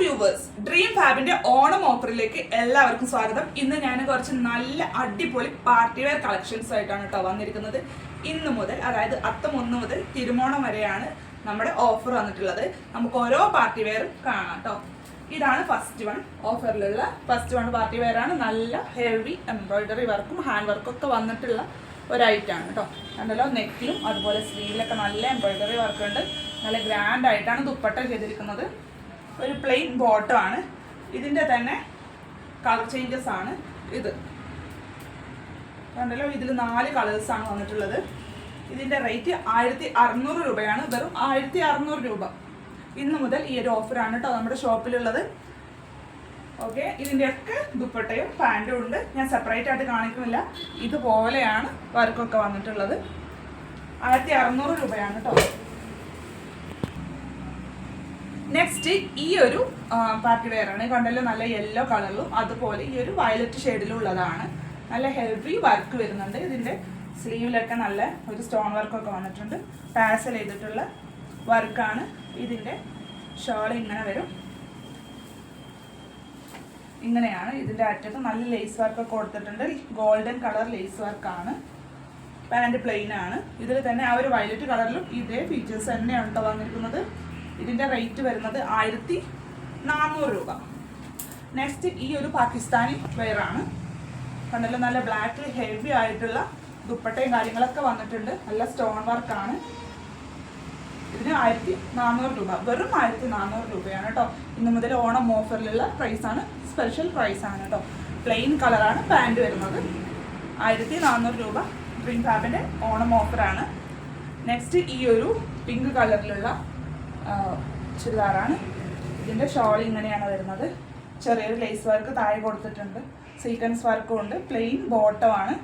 Viewers, dream ഫാബിന്റെ Onam ഓഫറിലേക്ക് എല്ലാവർക്കും സ്വാഗതം. ഇന്ന് ഞാൻ കുറച്ച് നല്ല അടിപൊളി പാർട്ടി വെയർ കളക്ഷൻസ് ആയിട്ടാണ് കേട്ടോ വന്നിരിക്കുന്നത്. ഇന്ന് മുതൽ, അതായത് അത്തം 1 മുതൽ തിരുവോണം വരെയാണ് നമ്മുടെ ഓഫർ വന്നിട്ടുള്ളത്. നമുക്ക് ഓരോ പാർട്ടി വെയറും കാണാം കേട്ടോ. ഇതാണ് ഫസ്റ്റ് വൺ, ഓഫറിലുള്ള ഫസ്റ്റ് വൺ പാർട്ടി വെയർ ആണ്. നല്ല ഹെവി എംബ്രോയിഡറി വർക്കും ഹാൻഡ് വർക്കും ഒക്കെ വന്നിട്ടുള്ള ഒരു ഐറ്റമാണ് കേട്ടോ. കണ്ടല്ലോ, നെക്കിലും അതുപോലെ സ്ലീവിലൊക്കെ നല്ല എംബ്രോയിഡറി വർക്ക് ഉണ്ട്. നല്ല ഗ്രാൻഡ് ആയിട്ടാണ് ദുപ്പട്ട ചെയ്തിരിക്കുന്നത്. ഒരു പ്ലെയിൻ ബോട്ടം ആണ്. ഇതിൻ്റെ തന്നെ കളർ ചേഞ്ചസ് ആണ് ഇത്. കണ്ടല്ലോ, ഇതിൽ 4 കളേഴ്സാണ് വന്നിട്ടുള്ളത്. ഇതിൻ്റെ റേറ്റ് 1600 രൂപയാണ്, വെറും 1600 രൂപ. ഇന്ന് മുതൽ ഈ ഒരു ഓഫറാണ് കേട്ടോ നമ്മുടെ ഷോപ്പിലുള്ളത്. ഓക്കെ, ഇതിൻ്റെയൊക്കെ ദുപ്പട്ടയും പാൻറ്റും ഉണ്ട്. ഞാൻ സെപ്പറേറ്റ് ആയിട്ട് കാണിക്കുന്നില്ല. ഇതുപോലെയാണ് വർക്കൊക്കെ വന്നിട്ടുള്ളത്. 1600 രൂപയാണ് കേട്ടോ. നെക്സ്റ്റ് ഈ ഒരു പാർട്ടി വെയർ ആണ്. കണ്ടല്ലോ, നല്ല യെല്ലോ കളറിലും അതുപോലെ ഈ ഒരു വയലറ്റ് ഷെയ്ഡിലും ഉള്ളതാണ്. നല്ല ഹെവി വർക്ക് വരുന്നുണ്ട്. ഇതിൻ്റെ സ്ലീവിലൊക്കെ നല്ല ഒരു സ്റ്റോൺ വർക്കൊക്കെ വന്നിട്ടുണ്ട്. ടാസൽ ചെയ്തിട്ടുള്ള വർക്കാണ്. ഇതിൻ്റെ ഷോൾ ഇങ്ങനെ വരും. ഇങ്ങനെയാണ് ഇതിൻ്റെ അറ്റത്ത് നല്ല ലേസ് വർക്കൊക്കെ കൊടുത്തിട്ടുണ്ട്. ഗോൾഡൻ കളർ ലേസ് വർക്കാണ്. പാൻറ് പ്ലെയിൻ ആണ്. ഇതിൽ തന്നെ ആ ഒരു വയലറ്റ് കളറിലും ഇതേ ഫീച്ചേഴ്സ് തന്നെയാണ് കേട്ടോ വന്നിരിക്കുന്നത്. ഇതിൻ്റെ റേറ്റ് വരുന്നത് 1400 രൂപ. നെക്സ്റ്റ് ഈ ഒരു പാകിസ്ഥാനി വെയർ ആണ്. കണ്ടല്ലോ, നല്ല ബ്ലാക്കിൽ ഹെവി ആയിട്ടുള്ള ദുപ്പട്ടയും കാര്യങ്ങളൊക്കെ വന്നിട്ടുണ്ട്. നല്ല സ്റ്റോൺ വർക്കാണ്. ഇതിന് 1400 രൂപ, വെറും 1400 രൂപയാണ് കേട്ടോ. ഇന്ന് മുതൽ ഓണം ഓഫറിലുള്ള പ്രൈസാണ്, സ്പെഷ്യൽ പ്രൈസാണ് കേട്ടോ. പ്ലെയിൻ കളറാണ് പാൻറ് വരുന്നത്. 1400 രൂപ ഡ്രീം ഫാബിൻ്റെ ഓണം ഓഫറാണ്. നെക്സ്റ്റ് ഈ ഒരു പിങ്ക് കളറിലുള്ള ചുരിദാറാണ്. ഇതിൻ്റെ ഷോൾ ഇങ്ങനെയാണ് വരുന്നത്. ചെറിയൊരു ലേസ് വർക്ക് താഴെ കൊടുത്തിട്ടുണ്ട്. സീക്വൻസ് വർക്കും ഉണ്ട്. പ്ലെയിൻ ബോട്ടമാണ്.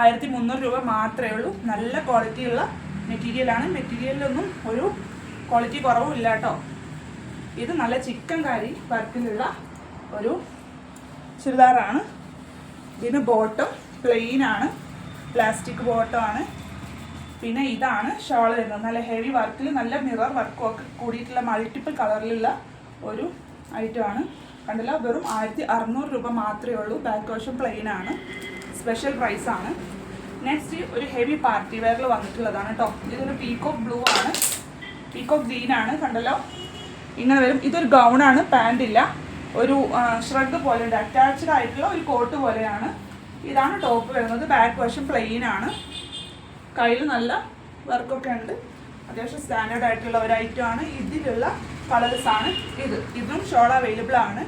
1300 രൂപ മാത്രമേ ഉള്ളൂ. നല്ല ക്വാളിറ്റിയുള്ള മെറ്റീരിയലാണ്. മെറ്റീരിയലിലൊന്നും ഒരു ക്വാളിറ്റി കുറവും ഇല്ല കേട്ടോ. ഇത് നല്ല ചിക്കൻ കാരി വർക്കിലുള്ള ഒരു ചുരിദാറാണ്. ഇതിന് ബോട്ടം പ്ലെയിൻ ആണ്, പ്ലാസ്റ്റിക് ബോട്ടമാണ്. പിന്നെ ഇതാണ് ഷോൾ വരുന്നത്. നല്ല ഹെവി വർക്കിൽ നല്ല മിറർ വർക്കും ഒക്കെ കൂടിയിട്ടുള്ള മൾട്ടിപ്പിൾ കളറിലുള്ള ഒരു ഐറ്റമാണ്. കണ്ടല്ലോ, വെറും 1600 രൂപ മാത്രമേ ഉള്ളൂ. ബാക്ക് വശം പ്ലെയിൻ ആണ്. സ്പെഷ്യൽ പ്രൈസാണ്. നെക്സ്റ്റ് ഒരു ഹെവി പാർട്ടി വെയറിൽ വന്നിട്ടുള്ളതാണ് കേട്ടോ. ഇതൊരു പീക്കോക്ക് ബ്ലൂ ആണ്, പീക്കോക്ക് ഗ്രീൻ ആണ്. കണ്ടല്ലോ, ഇങ്ങനെ വരും. ഇതൊരു ഗൗണാണ്, പാൻ്റ് ഇല്ല. ഒരു ഷ്രഗ് പോലെ ഉണ്ട്, അറ്റാച്ച്ഡ് ആയിട്ടുള്ള ഒരു കോട്ട് പോലെയാണ്. ഇതാണ് ടോപ്പ് വരുന്നത്. ബാക്ക് വശം പ്ലെയിൻ ആണ്. കയ്യിൽ നല്ല വർക്കൊക്കെ ഉണ്ട്. അത്യാവശ്യം സ്റ്റാൻഡേർഡ് ആയിട്ടുള്ള ഒരു ഐറ്റം ആണ്. ഇതിലുള്ള കളേഴ്സാണ് ഇത്. ഇതും ഷോൾ അവൈലബിൾ ആണ്.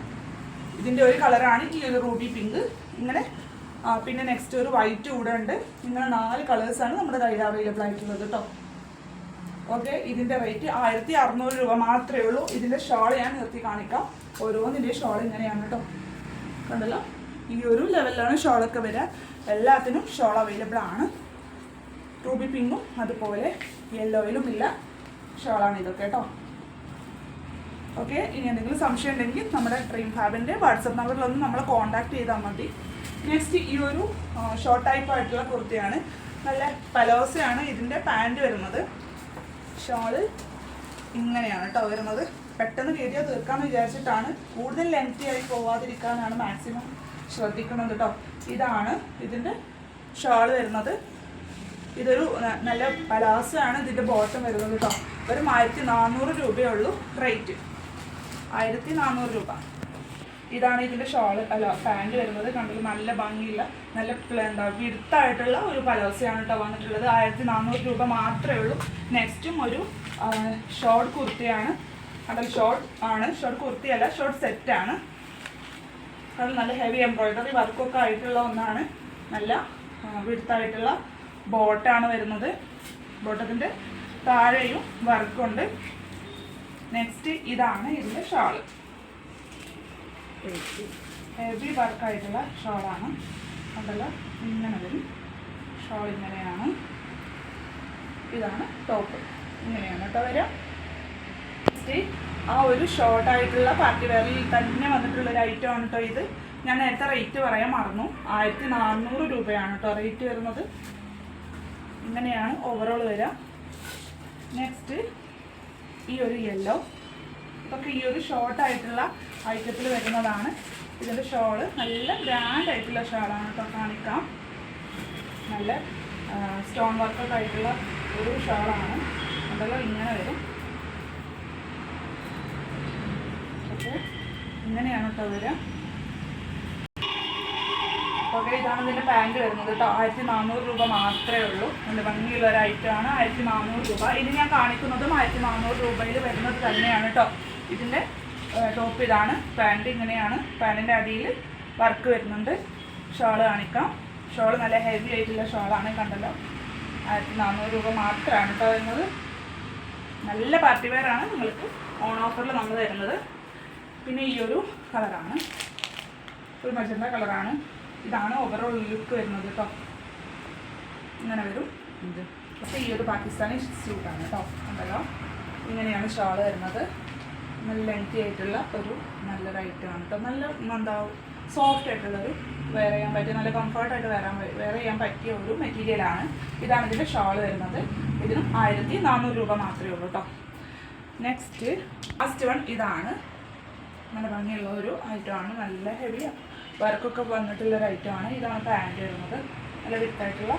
ഇതിൻ്റെ ഒരു കളറാണ് ഈ ഒരു റൂബി പിങ്ക്. ഇങ്ങനെ പിന്നെ നെക്സ്റ്റ് ഒരു വൈറ്റ് കൂടെ ഉണ്ട്. ഇങ്ങനെ 4 കളേഴ്സാണ് നമ്മുടെ കയ്യിൽ അവൈലബിൾ ആയിട്ടുള്ളത് കേട്ടോ. ഓക്കെ, ഇതിൻ്റെ റേറ്റ് 1600 രൂപ മാത്രമേ ഉള്ളൂ. ഇതിൻ്റെ ഷോൾ ഞാൻ നിർത്തി കാണിക്കാം. ഓരോന്നിൻ്റെ ഷോൾ ഇങ്ങനെയാണ് കേട്ടോ. കണ്ടല്ലോ, ഈ ഒരു ലെവലിലാണ് ഷോളൊക്കെ വരിക. എല്ലാത്തിനും ഷോൾ അവൈലബിൾ ആണ്. റൂബി പിങ്കും അതുപോലെ യെല്ലോയിലും ഇല്ല ഷോളാണ് ഇതൊക്കെ കേട്ടോ. ഓക്കെ, ഇനി എന്തെങ്കിലും സംശയം ഉണ്ടെങ്കിൽ നമ്മുടെ ഡ്രീം ഫാബിൻ്റെ വാട്സപ്പ് നമ്പറിലൊന്ന് നമ്മളെ കോൺടാക്ട് ചെയ്താൽ മതി. നെക്സ്റ്റ് ഈ ഒരു ഷോർട്ട് ടൈപ്പ് ആയിട്ടുള്ള കുർത്തിയാണ്. നല്ല പലോസയാണ് ഇതിൻ്റെ പാൻറ് വരുന്നത്. ഷോള് ഇങ്ങനെയാണ് കേട്ടോ വരുന്നത്. പെട്ടെന്ന് വീഡിയോ തീർക്കാമെന്ന് വിചാരിച്ചിട്ടാണ്. കൂടുതൽ ലെങ്തി ആയി പോവാതിരിക്കാനാണ് മാക്സിമം ശ്രദ്ധിക്കുന്നത് കേട്ടോ. ഇതാണ് ഇതിൻ്റെ ഷോൾ വരുന്നത്. ഇതൊരു നല്ല പലാസയാണ് ഇതിൻ്റെ ബോട്ടം വരുന്നത് കേട്ടോ. വെറും 1400 രൂപയേ ഉള്ളൂ റേറ്റ്. 1400 രൂപ. ഇതാണ് ഇതിൻ്റെ ഷോൾ പാൻറ് വരുന്നത്. കണ്ടിട്ട് നല്ല ഭംഗിയുള്ള നല്ല വിടുത്തായിട്ടുള്ള ഒരു പലോസയാണ് കേട്ടോ വന്നിട്ടുള്ളത്. 1400 രൂപ മാത്രമേ ഉള്ളൂ. നെക്സ്റ്റും ഒരു ഷോർട്ട് കുർത്തിയാണ്. അതിൽ ഷോർട്ട് ആണ്, ഷോർട്ട് കുർത്തിയല്ല, ഷോർട്ട് സെറ്റാണ്. അത് നല്ല ഹെവി എംബ്രോയിഡറി വർക്കൊക്കെ ആയിട്ടുള്ള ഒന്നാണ്. നല്ല വിടുത്തായിട്ടുള്ള ബോട്ടാണ് വരുന്നത്. ബോട്ടത്തിൻ്റെ താഴെയും വർക്കുണ്ട്. നെക്സ്റ്റ് ഇതാണ് ഇതിൻ്റെ ഷോള്. ഹെവി വർക്കായിട്ടുള്ള ഷോളാണ്. കണ്ടല്ലോ, ഇങ്ങനെ വരും ഷോൾ. ഇങ്ങനെയാണ്. ഇതാണ് ടോപ്പ്. ഇങ്ങനെയാണ് കേട്ടോ വരിക. നെക്സ്റ്റ് ആ ഒരു ഷോർട്ടായിട്ടുള്ള പാർട്ടി വെയറിൽ തന്നെ വന്നിട്ടുള്ളൊരു ഐറ്റം ആണ് കേട്ടോ ഇത്. ഞാൻ നേരത്തെ റേറ്റ് പറയാൻ മറന്നു. 1400 രൂപയാണ് കേട്ടോ റേറ്റ് വരുന്നത്. ഇങ്ങനെയാണ് ഓവറോൾ വരിക. നെക്സ്റ്റ് ഈ ഒരു യെല്ലോ ഇതൊക്കെ ഈ ഒരു ഷോർട്ടായിട്ടുള്ള ഐറ്റത്തിൽ വരുന്നതാണ്. ഇതിൻ്റെ ഷോള് നല്ല ഗ്രാൻഡ് ആയിട്ടുള്ള ഷാളാണ് കേട്ടോ. കാണിക്കാം. നല്ല സ്റ്റോൺ വർക്കൊക്കെ ആയിട്ടുള്ള ഒരു ഷാളാണ്. അതെല്ലാം ഇങ്ങനെ വരും. ഓക്കെ, ഇങ്ങനെയാണ് കേട്ടോ വരിക. ഓക്കെ, ഇതാണ് ഇതിൻ്റെ പാൻറ്റ് വരുന്നത് കേട്ടോ. 1400 രൂപ മാത്രമേ ഉള്ളൂ. നല്ല ഭംഗിയുള്ള ഒരു ഐറ്റമാണ്. 1400 രൂപ. ഇത് ഞാൻ കാണിക്കുന്നതും 1400 രൂപയിൽ വരുന്നത് തന്നെയാണ് കേട്ടോ. ഇതിൻ്റെ ടോപ്പ് ഇതാണ്, പാൻറ്റ് ഇങ്ങനെയാണ്. പാൻറ്റിൻ്റെ അടിയിൽ വർക്ക് വരുന്നുണ്ട്. ഷോള് കാണിക്കാം. ഷോള് നല്ല ഹെവി ആയിട്ടുള്ള ഷോളാണ്, കണ്ടല്ലോ. 1400 രൂപ മാത്രമാണ് കേട്ടോ വരുന്നത്. നല്ല പാർട്ടി വെയർ ആണ്. നിങ്ങൾക്ക് ഓൺ ഓഫറിൽ നമ്മൾ തരുന്നത്. പിന്നെ ഈ ഒരു കളറാണ്, ഒരു മജന്ത കളറാണ്. ഇതാണ് ഓവറോൾ ലുക്ക് വരുന്നത് കേട്ടോ. ഇങ്ങനെ വരും ഇത്. പക്ഷേ ഈ ഒരു പാകിസ്ഥാനി സ്യൂട്ടാണ് കേട്ടോ. കണ്ടല്ലോ, ഇങ്ങനെയാണ് ഷോള് വരുന്നത്. നല്ല ലെങ്തി ആയിട്ടുള്ള ഒരു നല്ലൊരു ഐറ്റമാണ് കേട്ടോ. നല്ല എന്താ സോഫ്റ്റ് ആയിട്ടുള്ളൊരു വെയർ ചെയ്യാൻ പറ്റിയ, നല്ല കംഫർട്ടായിട്ട് വെയർ ചെയ്യാൻ പറ്റിയ ഒരു മെറ്റീരിയലാണ്. ഇതാണ് ഇതിൻ്റെ ഷോള് വരുന്നത്. ഇതിനും 1400 രൂപ മാത്രമേ ഉള്ളൂ കേട്ടോ. നെക്സ്റ്റ് ലാസ്റ്റ് വൺ ഇതാണ്. നല്ല ഭംഗിയുള്ള ഒരു ഐറ്റമാണ്. നല്ല ഹെവി വർക്കൊക്കെ വന്നിട്ടുള്ളൊരു ഐറ്റമാണ്. ഇതാണ് പാൻറ്റ് വരുന്നത്. നല്ല വിത്തായിട്ടുള്ള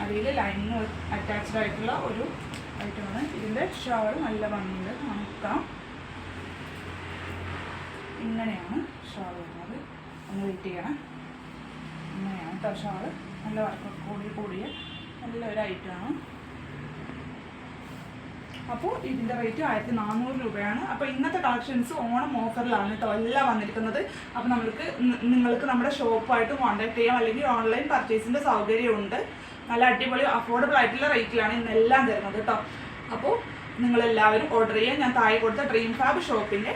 അടിയിൽ ലൈനിങ് അറ്റാച്ച്ഡ് ആയിട്ടുള്ള ഒരു ഐറ്റമാണ്. ഇതിൻ്റെ ഷോൾ നല്ല ഭംഗിയുണ്ട്. നോക്കാം. ഇങ്ങനെയാണ് ഷോൾ വരുന്നത്. ഒന്ന് വെയിറ്റ് ചെയ്യണം. ഇങ്ങനെയാണ് കേട്ടോ ഷോള്. നല്ല വർക്കൊക്കെ കൂടിയ നല്ലൊരു ഐറ്റമാണ്. അപ്പോൾ ഇതിൻ്റെ റേറ്റ് 1400 രൂപയാണ്. അപ്പോൾ ഇന്നത്തെ കളക്ഷൻസ് ഓണം ഓഫറിലാണ് കേട്ടോ എല്ലാം വന്നിരിക്കുന്നത്. അപ്പോൾ നിങ്ങൾക്ക് നമ്മുടെ ഷോപ്പായിട്ട് കോൺടാക്ട് ചെയ്യാം, അല്ലെങ്കിൽ ഓൺലൈൻ പർച്ചേസിൻ്റെ സൗകര്യമുണ്ട്. നല്ല അടിപൊളി അഫോർഡബിൾ ആയിട്ടുള്ള റേറ്റിലാണ് ഇന്നെല്ലാം തരുന്നത് കേട്ടോ. അപ്പോൾ നിങ്ങളെല്ലാവരും ഓർഡർ ചെയ്യാൻ ഞാൻ താഴെ കൊടുത്ത ഡ്രീം ഫാബ് ഷോപ്പിൻ്റെ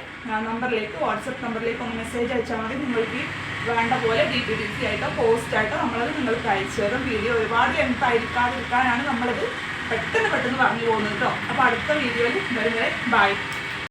നമ്പറിലേക്ക്, വാട്സപ്പ് നമ്പറിലേക്ക് ഒന്ന് മെസ്സേജ് അയച്ചാൽ മതി. നിങ്ങൾക്ക് വേണ്ട പോലെ DTDC ആയിട്ടോ പോസ്റ്റായിട്ടോ നമ്മളത് നിങ്ങൾക്ക് അയച്ചു തരും. വീഡിയോ ഒരുപാട് ലെങ്ത് ആയിരിക്കാതിരിക്കാനാണ് നമ്മളത് പെട്ടെന്ന് പറഞ്ഞു പോകുന്നത് കേട്ടോ. അപ്പോൾ അടുത്ത വീഡിയോയിൽ വരുന്നത് ബൈ.